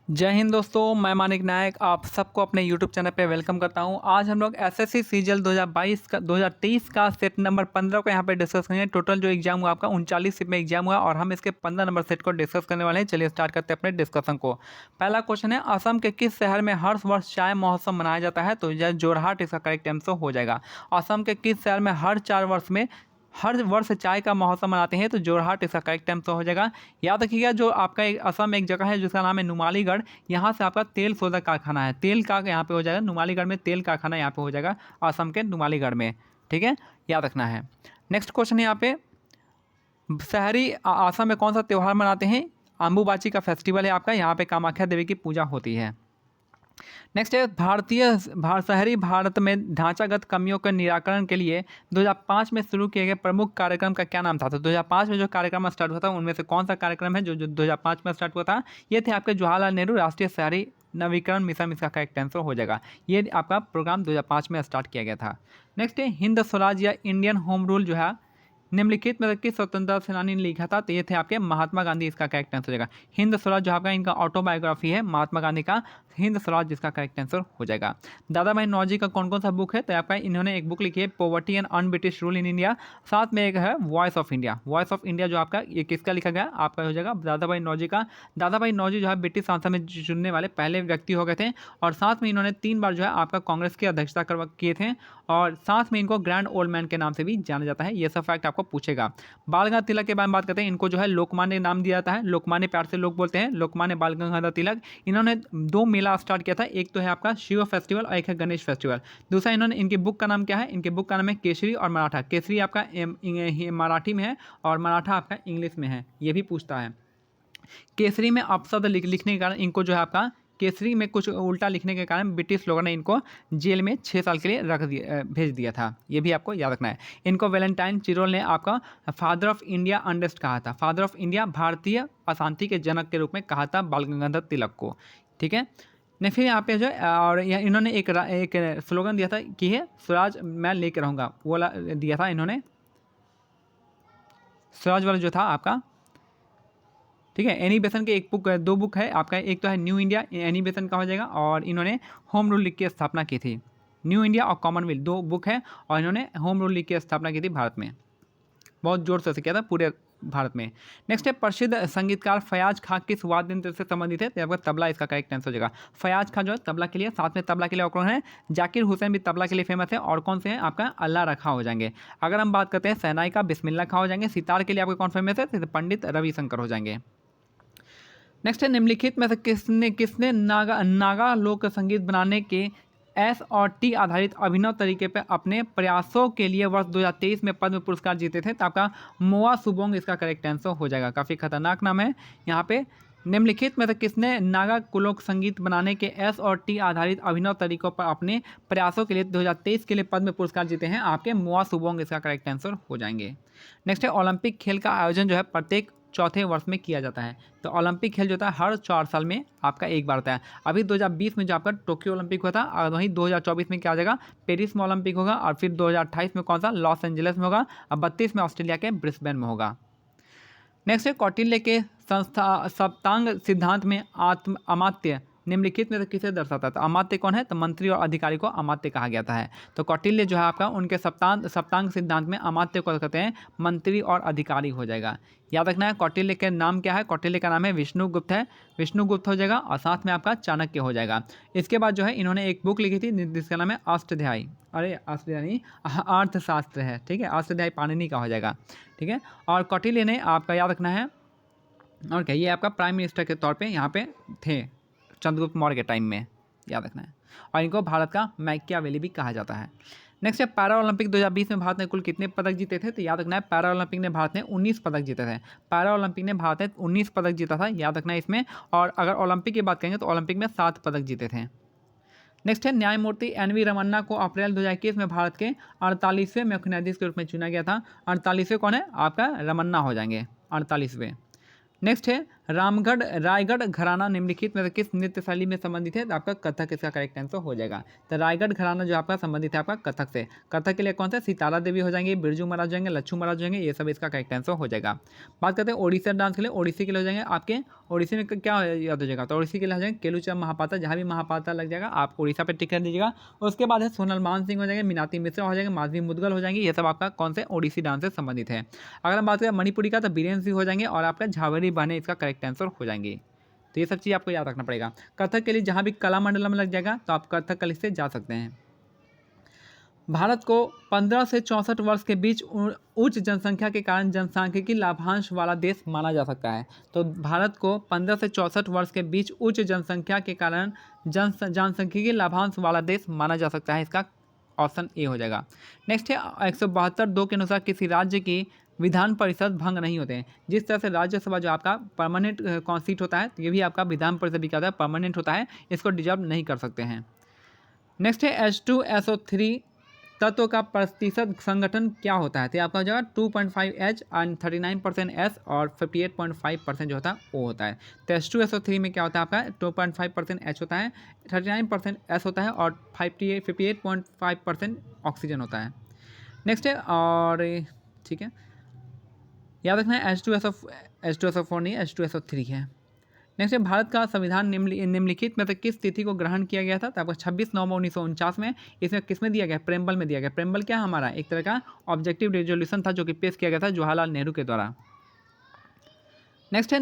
जय हिंद दोस्तों, मैं मानिक नायक आप सबको अपने YouTube चैनल पे वेलकम करता हूं। आज हम लोग एसएससी सीजीएल 2023 का सेट नंबर 15 को यहां पे डिस्कस करेंगे। टोटल जो एग्जाम हुआ आपका 39 शिफ्ट में एग्जाम हुआ और हम इसके 15 नंबर सेट को डिस्कस करने वाले हैं। चलिए स्टार्ट करते हैं अपने डिस्कशन को। पहला क्वेश्चन है, असम के किस शहर में हर वर्ष चाय महोत्सव मनाया जाता है? तो यह जोरहाट इसका करेक्ट आंसर हो जाएगा। असम के किस शहर में हर वर्ष चाय का महोत्सव मनाते हैं? तो जोरहाट इसका करेक्ट आंसर हो जाएगा। याद रखिएगा, जो आपका एक असम में एक जगह है जिसका नाम है नुमालीगढ़, यहाँ से आपका तेल शोधक कारखाना है। तेल का यहाँ पे हो जाएगा, नुमालीगढ़ में तेल कारखाना यहाँ पे हो जाएगा, असम के नुमालीगढ़ में। ठीक है, याद रखना है। नेक्स्ट क्वेश्चन है यहाँ पे, शहरी असम में कौन सा त्यौहार मनाते हैं? अम्बुबाची का फेस्टिवल है आपका, यहाँ पे कामाख्या देवी की पूजा होती है। नेक्स्ट है, शहरी भारत में ढांचागत कमियों के निराकरण के लिए 2005 में शुरू किए गए प्रमुख कार्यक्रम का क्या नाम था? तो 2005 में जो कार्यक्रम स्टार्ट हुआ था उनमें से कौन सा कार्यक्रम है जो 2005 में स्टार्ट हुआ था? ये थे आपके जवाहरलाल नेहरू राष्ट्रीय शहरी नवीकरण मिशन, इसका करेक्ट आंसर हो जाएगा। ये आपका प्रोग्राम 2005 में स्टार्ट किया गया था। नेक्स्ट है, हिंद स्वराज या इंडियन होम रूल जो है निम्नलिखित में किस स्वतंत्रता सेनानी ने लिखा था? तो ये थे आपके महात्मा गांधी, इसका करेक्ट आंसर हो जाएगा। हिंद स्वराज जो आपका इनका ऑटोबायोग्राफी है महात्मा गांधी का, हिंद स्वराज जिसका करेक्ट आंसर हो जाएगा। दादा भाई नौरोजी का कौन कौन सा बुक है? तो आपका इन्होंने एक बुक लिखी है poverty and un British rule in India, साथ में एक है voice of India. Voice of India जो आपका ये किसका लिखा गया? आपका हो जाएगा दादा भाई नौरोजी का। दादा भाई नौरोजी जो है ब्रिटिश संसद में चुनने वाले पहले व्यक्ति हो गए थे और साथ में इन्होंने 3 बार जो है आपका कांग्रेस की अध्यक्षता किए थे और साथ में इनको ग्रैंड ओल्ड मैन के नाम से भी जाना जाता है। ये सब फैक्ट आपको पूछेगा। बाल गंगाधर तिलक के बारे में बात करते हैं। इनको जो है लोकमान्य नाम दिया जाता है, लोकमान्य प्यार से लोग बोलते हैं, लोकमान्य बाल गंगाधर तिलक। इन्होंने 2 मेला स्टार्ट किया था, एक तो है आपका शिव फेस्टिवल और एक है गणेश फेस्टिवल। दूसरा इन्होंने, इनकी बुक का नाम क्या है? इनके बुक का नाम है केसरी और मराठा। केसरी आपका मराठी में है और मराठा आपका इंग्लिश में है, ये भी पूछता है। केसरी में अपशब्द लिखने के कारण इनको जो है आपका केसरी में कुछ उल्टा लिखने के कारण ब्रिटिश लोगों ने इनको जेल में 6 साल के लिए भेज दिया था। ये भी आपको याद रखना है। इनको वैलेंटाइन चिरोल ने आपका फादर ऑफ इंडिया अनरेस्ट कहा था। फादर ऑफ इंडिया, भारतीय अशांति के जनक के रूप में कहा था बाल गंगाधर तिलक को। ठीक है, नहीं फिर यहाँ पे जो और इन्होंने एक स्लोगन दिया था कि है स्वराज मैं लेके रहूँगा, वो दिया था इन्होंने, स्वराज वाला जो था आपका। ठीक है, एनी बेसन के 2 बुक है आपका, एक तो है न्यू इंडिया, एनी बेसन का हो जाएगा, और इन्होंने होम रूल लीग की स्थापना की थी। न्यू इंडिया और कॉमनवेल्थ 2 बुक है और इन्होंने होम रूल लीग की स्थापना की थी भारत में, बहुत जोर से किया था पूरे भारत में। नेक्स्ट है, प्रसिद्ध संगीतकार फयाज खां किस वाद्य यंत्र से संबंधित है? तो आपका तबला इसका करेक्ट आंसर हो जाएगा। फयाज खां जो है तबला के लिए, साथ में तबला के लिए और कौन है? जाकिर हुसैन भी तबला के लिए फेमस है, और कौन से हैं आपका? अल्लाह रखा हो जाएंगे। अगर हम बात करते हैं शहनाई का, बिस्मिल्लाह खां हो जाएंगे। सितार के लिए आपके कौन फेमस है? तो पंडित रविशंकर हो जाएंगे। नेक्स्ट है, निम्नलिखित में से किसने नागा लोक संगीत बनाने के एस और टी आधारित अभिनव तरीके पर अपने प्रयासों के लिए वर्ष 2023 में पद्म पुरस्कार जीते थे? तो आपका मोआ सुबोंग इसका करेक्ट आंसर हो जाएगा। काफ़ी खतरनाक नाम है यहाँ पे। निम्नलिखित में से किसने नागा लोक संगीत बनाने के एस और टी आधारित अभिनव तरीकों पर अपने प्रयासों के लिए 2023 के लिए पद्म पुरस्कार जीते हैं? आपके मोआ सुबोंग इसका करेक्ट आंसर हो जाएंगे। नेक्स्ट है, ओलंपिक खेल का आयोजन जो है प्रत्येक चौथे वर्ष में किया जाता है। तो ओलंपिक खेल जो होता है हर 4 साल में आपका एक बार होता है। अभी 2020 में जो आपका टोक्यो ओलंपिक हुआ था, और वहीं 2024 में क्या आ जाएगा? पेरिस में ओलंपिक होगा, और फिर 2028 में कौन सा? लॉस एंजलिस में होगा, और 32 में ऑस्ट्रेलिया के ब्रिस्बेन में होगा। नेक्स्ट है, कौटिल्य के संस्था सप्तांग सिद्धांत में अमात्य निम्नलिखित में से किसे दर्शाता है? तो अमात्य कौन है? तो मंत्री और अधिकारी को अमात्य कहा गया है। तो कौटिल्य जो है आपका उनके सप्तांग सिद्धांत में अमात्य को कहते हैं मंत्री और अधिकारी हो जाएगा। याद रखना है, कौटिल्य के नाम क्या है? कौटिल्य का नाम है विष्णुगुप्त है, विष्णुगुप्त हो जाएगा, और साथ में आपका चाणक्य हो जाएगा। इसके बाद जो है इन्होंने एक बुक लिखी थी जिसका नाम है अष्टाध्यायी, अरे अष्टाध्यायी नहीं, अर्थशास्त्र है। ठीक है, अष्टाध्यायी पाणिनि का हो जाएगा। ठीक है, और कौटिल्य ने आपका याद रखना है, और क्या, ये आपका प्राइम मिनिस्टर के तौर पे यहाँ पे थे चंद्रगुप्त मौर्य के टाइम में, याद रखना है। और इनको भारत का मैकियावेली भी कहा जाता है। नेक्स्ट है, पैरा ओलंपिक 2020 में भारत ने कुल कितने पदक जीते थे? तो याद रखना है, पैरा ओलंपिक ने भारत ने 19 पदक जीते थे। पैरा ओलंपिक ने भारत ने 19 पदक जीता था, याद रखना है इसमें। और अगर ओलंपिक की बात करेंगे तो ओलंपिक में 7 पदक जीते थे। नेक्स्ट है, न्यायमूर्ति एन.वी. रमन्ना को अप्रैल 2021 में भारत के 48वें मुख्य न्यायाधीश के रूप में चुना गया था। 48वें कौन है? आपका रमन्ना हो जाएंगे, 48वें। नेक्स्ट है, रामगढ़ रायगढ़ घराना निम्नलिखित में से किस नृत्य शैली में संबंधित है? तो आपका कथक इसका करेक्ट आंसर हो जाएगा। तो रायगढ़ घराना जो आपका संबंधित है आपका कथक से। कथक के लिए कौन सा? सितारा देवी हो जाएंगे, बिरजू महाराज हो जाएंगे, लच्छू महाराज हो जाएंगे, ये सब इसका करेक्ट आंसर हो जाएगा। बात करते हैं ओडिसी डांस के लिए। ओडिसी के लिए हो जाएंगे आपके, ओडिसी में क्या याद हो जाएगा? तो ओडिसी के लिए हो जाएंगे केलुचम महापात्रा, जहाँ भी महापात्रा लग जाएगा आप उड़ीसा पर टिक कर दीजिएगा। उसके बाद है सोनल मान सिंह हो जाएंगे, मीनाती मिश्रा हो जाएंगे, माधवी मुदगल हो जाएंगे, ये सब आपका कौन से ओडिसी डांस से संबंधित है। अगर हम बात करें मणिपुरी का तो बीरेन सिंह हो जाएंगे और आपका झावेरी बहने इसका करेक्ट आंसर हो जाएंगे। तो ये सब चीज़ आपको याद रखना पड़ेगा। कथक के लिए जहाँ भी कला मंडलम लग जाएगा तो आप कथकली से जा सकते हैं। भारत को 15 से 64 वर्ष के बीच उच्च जनसंख्या के कारण जनसांख्यिकी लाभांश वाला देश माना जा सकता है। तो भारत को 15 से 64 वर्ष के बीच उच्च जनसंख्या के कारण जनसांख्यिकी लाभांश वाला देश माना जा सकता है। इसका ऑप्शन ए हो जाएगा। नेक्स्ट है 172(2) के अनुसार किसी राज्य की विधान परिषद भंग नहीं होते हैं। जिस तरह से राज्यसभा जो आपका परमानेंट सीट होता है, तो ये भी आपका विधान परिषद भी क्या होता है? परमानेंट होता है, इसको डिजर्व नहीं कर सकते हैं। नेक्स्ट है H2SO3 तत्व का प्रतिशत संगठन क्या होता है? तो आपका हो जाएगा 2.5H एंड 39% S और 58.5% जो होता है वो होता है। तो H2SO3 में क्या होता है आपका? 2.5% H होता है, 39% S होता है और 58.5% ऑक्सीजन होता है। नेक्स्ट है, और ठीक है, याद रखना है H2SO4 नहीं, H2SO3 है। नेक्स्ट है, भारत का संविधान निम्नलिखित में से किस तिथि को ग्रहण किया गया था? तो आपको 26 नवंबर 1949 में। इसमें किस में दिया गया? प्रेमबल में दिया गया। प्रेमबल क्या हमारा एक तरह का ऑब्जेक्टिव रेजोल्यूशन था जो कि पेश किया गया था जवाहरलाल नेहरू के द्वारा। नेक्स्ट है,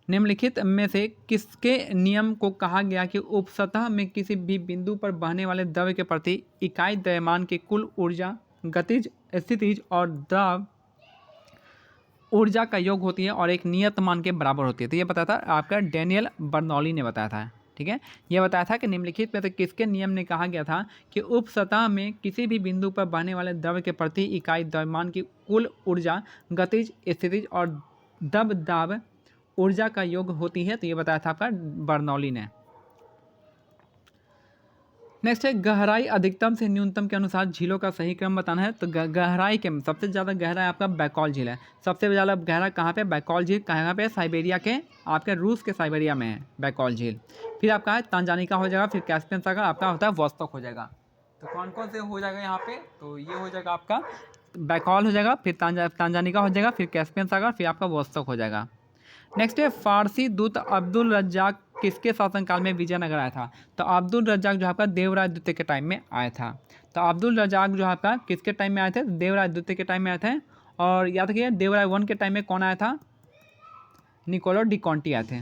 निम्नलिखित में से किसके नियम को कहा गया कि उपसतह में किसी भी बिंदु पर बहने वाले द्रव्य के प्रति इकाई द्रव्यमान की कुल ऊर्जा गतिज, स्थितिज और द्रव ऊर्जा का योग होती है और एक नियत मान के बराबर होती है। तो ये बताया था आपका डेनियल बर्नौली ने बताया था। ठीक है, ये बताया था कि निम्नलिखित में से किसके नियम ने कहा गया था कि उप सतह में किसी भी बिंदु पर बहने वाले द्रव्य के प्रति इकाई द्रव्यमान की कुल ऊर्जा गतिज, स्थितिज और द्रव दाब ऊर्जा का योग होती है। तो ये बताया था आपका बर्नौली ने। नेक्स्ट है, गहराई अधिकतम से न्यूनतम के अनुसार झीलों का सही क्रम बताना है। तो गहराई के सबसे ज़्यादा गहरा आपका बैकॉल झील है। सबसे ज़्यादा गहरा कहाँ पे? बैकॉल झील कहाँ पे? साइबेरिया के, आपके रूस के साइबेरिया में है बैकॉल झील। फिर आपका है तांजानिका हो जाएगा, फिर कैस्पियन सागर आपका होता है वोस्तोक हो जाएगा। तो कौन कौन से हो जाएगा यहाँ पे? तो ये हो जाएगा आपका बैकॉल हो जाएगा, फिर तांजानिका हो जाएगा, फिर कैस्पियन सागर, फिर आपका वोस्तोक हो जाएगा। नेक्स्ट है, फारसी दूत अब्दुल रज्जाक किसके शासनकाल में विजयनगर आया था? तो अब्दुल रज्जाक जो आपका देवराय द्वितीय के टाइम में आया था। तो अब्दुल रज्जाक जो आपका किसके टाइम में आए थे? देवराय द्वितीय के टाइम में आए थे। और याद रखिए देवराय 1 के टाइम में कौन आया था? निकोलो डी कॉन्टी आए थे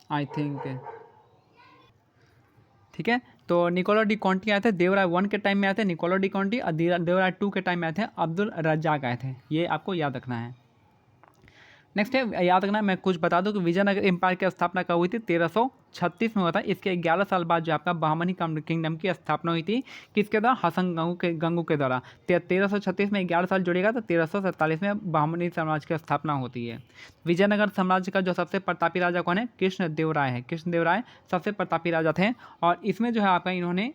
आई थिंक। ठीक है, तो निकोलो डी कॉन्टी आए थे, देवराय 1 के टाइम में आए थे निकोलो डी कॉन्टी, और देवराय 2 के टाइम में आए थे अब्दुल रज्जाक आए थे। ये आपको याद रखना है। नेक्स्ट है, याद रखना, मैं कुछ बता दूं कि विजयनगर एम्पायर की स्थापना कब हुई थी? 1336 में हुआ था। इसके 11 साल बाद जो आपका बहमनी किंगडम की स्थापना हुई थी, किसके द्वारा? हसन गंगू के द्वारा। 1336 में 11 साल जुड़ेगा तो 1347 में बहमनी साम्राज्य की स्थापना होती है। विजयनगर साम्राज्य का जो सबसे प्रतापी राजा कौन है? कृष्णदेवराय है। कृष्णदेवराय सबसे प्रतापी राजा थे और इसमें जो है आपका इन्होंने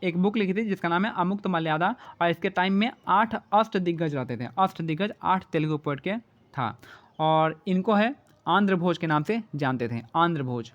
एक बुक लिखी थी जिसका नाम है अमुक्त मर्यादा, और इसके टाइम में 8 अष्टदिग्गज रहते थे। अष्टदिग्गज 8 तेलुगु पोएट के था और इनको है आंध्र भोज के नाम से जानते थे, आंध्र भोज।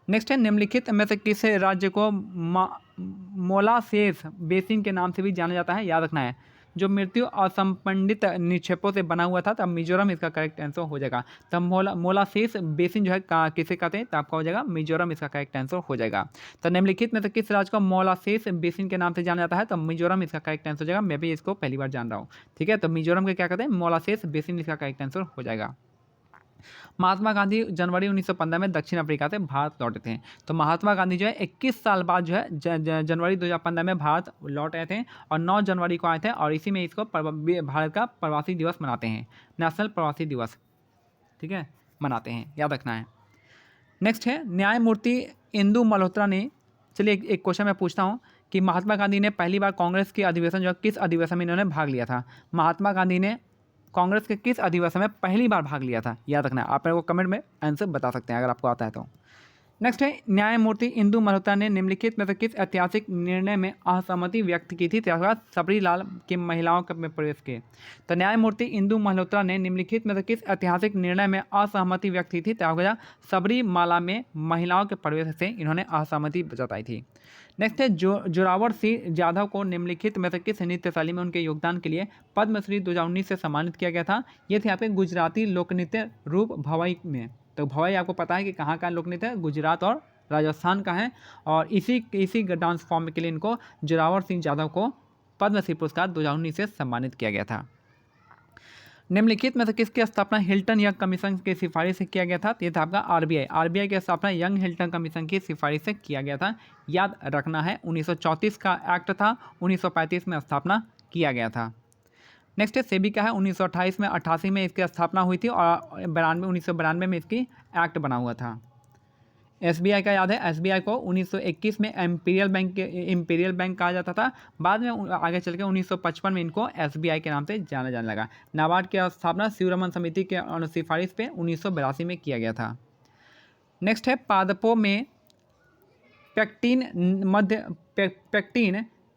नेक्स्ट है, निम्नलिखित में से किस राज्य को मोलासेस बेसिन के नाम से भी जाना जाता है? याद रखना है, जो मृत्यु असंपंडित निक्षेपों से बना हुआ था। तब मिजोरम इसका करेक्ट आंसर हो जाएगा। तब मोलासेस बेसिन जो है किसे कहते हैं? तो आपका हो जाएगा मिजोरम इसका करेक्ट आंसर हो जाएगा। तो निम्नलिखित में से किस राज्य को मोलासेस बेसिन के नाम से जाना जाता है? तो मिजोरम इसका करेक्ट आंसर हो जाएगा। मैं भी इसको पहली बार जान रहा हूँ। ठीक है, तो मिजोरम के क्या कहते हैं? मोलासेस बेसिन इसका करेक्ट आंसर हो जाएगा। महात्मा गांधी जनवरी 1915 में दक्षिण अफ्रीका से भारत लौटे थे। तो महात्मा गांधी जो है 21 साल बाद जो है जनवरी 2015 में भारत लौट आए थे और 9 जनवरी को आए थे, और इसी में इसको भारत का प्रवासी दिवस मनाते हैं, नेशनल प्रवासी दिवस। ठीक है, मनाते हैं, याद रखना है। नेक्स्ट है, न्यायमूर्ति इंदु मल्होत्रा ने, चलिए एक क्वेश्चन मैं पूछता हूँ कि महात्मा गांधी ने पहली बार कांग्रेस की अधिवेशन जो है किस अधिवेशन में इन्होंने भाग लिया था? महात्मा गांधी ने कांग्रेस के किस अधिवेशन में पहली बार भाग लिया था? याद रखना है। आप मेरे को कमेंट में आंसर बता सकते हैं अगर आपको आता है तो। नेक्स्ट है न्यायमूर्ति इंदु मल्होत्रा ने निम्नलिखित में से किस ऐतिहासिक निर्णय में असहमति व्यक्त की थी? त्यागराज सबरीलाल के महिलाओं के में प्रवेश के। तो न्यायमूर्ति इंदु मल्होत्रा ने निम्नलिखित में से किस ऐतिहासिक निर्णय में असहमति व्यक्त की थी? त्यागराज सबरीमाला में महिलाओं के प्रवेश से इन्होंने असहमति जताई थी। नेक्स्ट है जोरावर सिंह जाधव को निम्नलिखित में से किस नृत्य शैली में उनके योगदान के लिए पद्मश्री 2019 से सम्मानित किया गया था? ये थे आपके गुजराती लोकनृत्य रूप भवाई में। तो भवाई आपको पता है कि कहाँ का लोकनृत्य है, गुजरात और राजस्थान का है, और इसी डांस फॉर्म के लिए इनको जोरावर सिंह जाधव को पद्मश्री पुरस्कार 2019 से सम्मानित किया गया था। निम्नलिखित में से किसकी स्थापना हिल्टन यंग कमीशन की सिफारिश से किया गया था? ये था आपका आरबीआई की स्थापना यंग हिल्टन कमीशन की सिफारिश से किया गया था। याद रखना है 1934 का एक्ट था, 1935 में स्थापना किया गया था। नेक्स्ट है सेबी का है 1928 में 88 में इसकी स्थापना हुई थी और 1992 में इसकी एक्ट बना हुआ था। एसबीआई का याद है, एसबीआई को 1921 में इम्पीरियल बैंक कहा जाता था। बाद में आगे चल के 1955 में इनको एसबीआई के नाम से जाना जाने लगा। नाबार्ड की स्थापना शिवरमन समिति के सिफारिश पे 1982 में किया गया था। नेक्स्ट है पादपों में पेक्टिन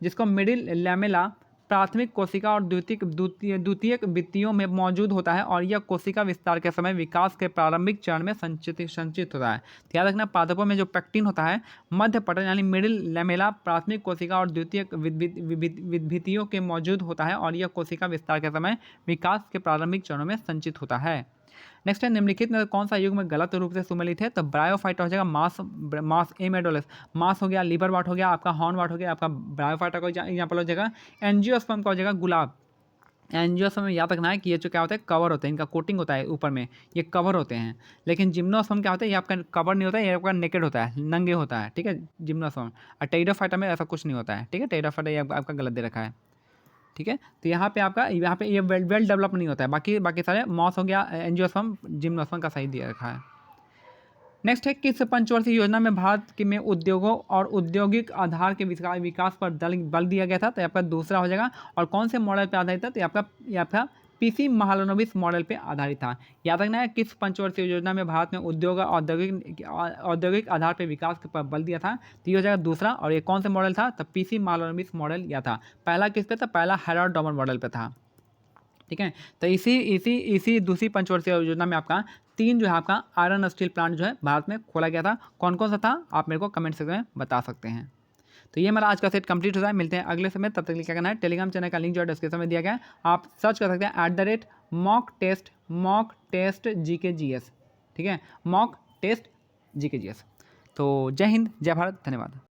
जिसको मिडिल लैमेला प्राथमिक कोशिका और द्वितीयक भित्तियों में मौजूद होता है और यह कोशिका विस्तार के समय विकास के प्रारंभिक चरण में संचित होता है। ध्यान रखना पादपों में जो पेक्टिन होता है मध्य पटल यानी मिडिल लैमेला प्राथमिक कोशिका और द्वितीयक भित्तियों के मौजूद होता है और यह कोशिका विस्तार के समय विकास के प्रारंभिक चरणों में संचित होता है। नेक्स्ट है निम्नलिखित में कौन सा युग्म गलत रूप से सुमेलित है? तो ब्रायोफाइट हो जाएगा मास एमेडोलस, मास हो गया, लिवर वाट हो गया, आपका हॉर्न वाट हो गया, आपका ब्रायोफाइटा का एग्जाम्पल हो जाएगा। एंजियोस्पर्म का हो जाएगा गुलाब। एंजियोस्पर्म में याद रखना है कि ये जो क्या होता है कवर होते हैं, इनका कोटिंग होता है ऊपर में, ये कवर होते हैं। लेकिन जिम्नोस्पर्म क्या होता है, ये आपका कवर नहीं होता है, ये आपका नेकेड होता है, नंगे होता है, ठीक है जिम्नोस्पर्म। और टेरिडोफाइटा में ऐसा कुछ नहीं होता है, ठीक है टेरिडोफाइटा ये आपका गलत दे रखा है, ठीक है। तो यहाँ पे ये वेल डेवलप नहीं होता है, बाकी सारे मॉस हो गया, एंजियोस्पर्म, जिम्नोस्पर्म का सही दिया रखा है। नेक्स्ट है किस पंचवर्षीय योजना में भारत में उद्योगों और औद्योगिक आधार के विकास पर बल दिया गया था? तो आपका दूसरा हो जाएगा। और कौन से मॉडल पर आधारित था? तो आपका पीसी महालनोबिस मॉडल पे आधारित था। याद रखना है किस पंचवर्षीय योजना में भारत में उद्योग और औद्योगिक आधार पर विकास पर बल दिया था? तो ये हो जाएगा दूसरा। और ये कौन सा मॉडल था? तो पीसी महालनोबिस मॉडल या था। पहला किस पे था? पहला हैरोल्ड डॉमर मॉडल पे था, ठीक है। तो इसी दूसरी पंचवर्षीय योजना में आपका 3 जो है आपका आयरन स्टील प्लांट जो है भारत में खोला गया था। कौन कौन सा था आप मेरे को कमेंट सेक्शन में बता सकते हैं। तो ये हमारा आज का सेट कंप्लीट होता है। मिलते हैं अगले समय, तब तक के लिए क्या करना है, टेलीग्राम चैनल का लिंक जो है डिस्क्रिप्शन में दिया गया है, आप सर्च कर सकते हैं @mock टेस्ट GKGS, ठीक है, mock टेस्ट GKGS। तो जय हिंद, जय भारत, धन्यवाद।